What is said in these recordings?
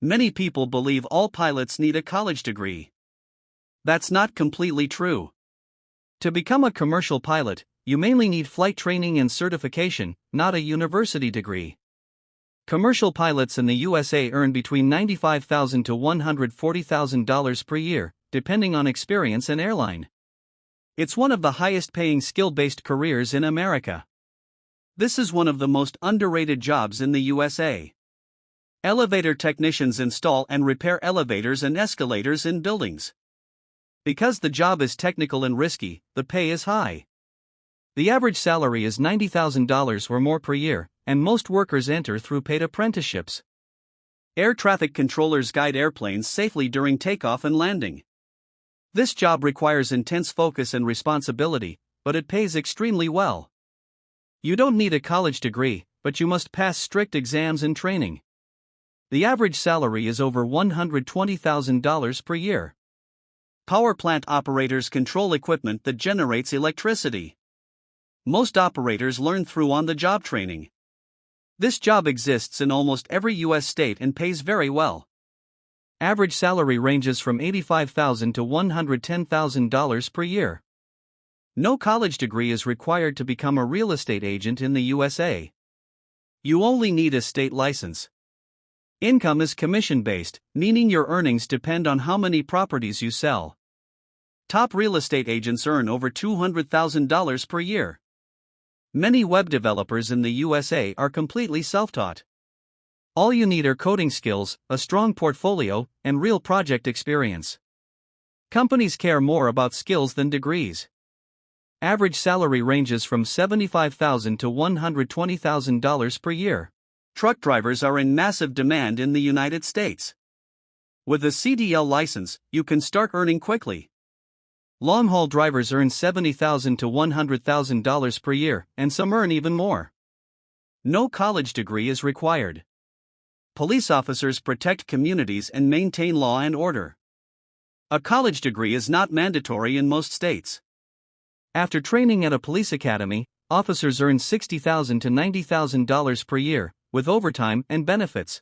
Many people believe all pilots need a college degree. That's not completely true. To become a commercial pilot, you mainly need flight training and certification, not a university degree. Commercial pilots in the USA earn between $95,000 to $140,000 per year, depending on experience and airline. It's one of the highest-paying skill-based careers in America. This is one of the most underrated jobs in the USA. Elevator technicians install and repair elevators and escalators in buildings. Because the job is technical and risky, the pay is high. The average salary is $90,000 or more per year, and most workers enter through paid apprenticeships. Air traffic controllers guide airplanes safely during takeoff and landing. This job requires intense focus and responsibility, but it pays extremely well. You don't need a college degree, but you must pass strict exams and training. The average salary is over $120,000 per year. Power plant operators control equipment that generates electricity. Most operators learn through on-the-job training. This job exists in almost every U.S. state and pays very well. Average salary ranges from $85,000 to $110,000 per year. No college degree is required to become a real estate agent in the USA. You only need a state license. Income is commission-based, meaning your earnings depend on how many properties you sell. Top real estate agents earn over $200,000 per year. Many web developers in the USA are completely self-taught. All you need are coding skills, a strong portfolio, and real project experience. Companies care more about skills than degrees. Average salary ranges from $75,000 to $120,000 per year. Truck drivers are in massive demand in the United States. With a CDL license, you can start earning quickly. Long-haul drivers earn $70,000 to $100,000 per year, and some earn even more. No college degree is required. Police officers protect communities and maintain law and order. A college degree is not mandatory in most states. After training at a police academy, officers earn $60,000 to $90,000 per year, with overtime and benefits.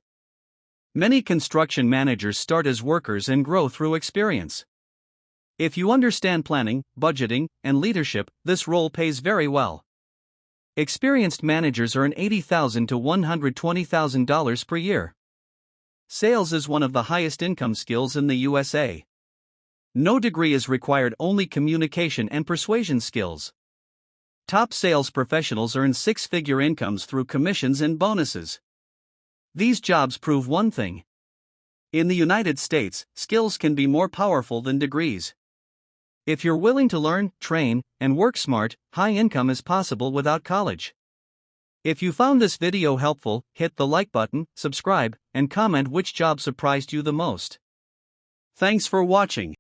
Many construction managers start as workers and grow through experience. If you understand planning, budgeting, and leadership, this role pays very well. Experienced managers earn $80,000 to $120,000 per year. Sales is one of the highest income skills in the USA. No degree is required, only communication and persuasion skills. Top sales professionals earn six-figure incomes through commissions and bonuses. These jobs prove one thing. In the United States, skills can be more powerful than degrees. If you're willing to learn, train, and work smart, high income is possible without college. If you found this video helpful, hit the like button, subscribe, and comment which job surprised you the most. Thanks for watching.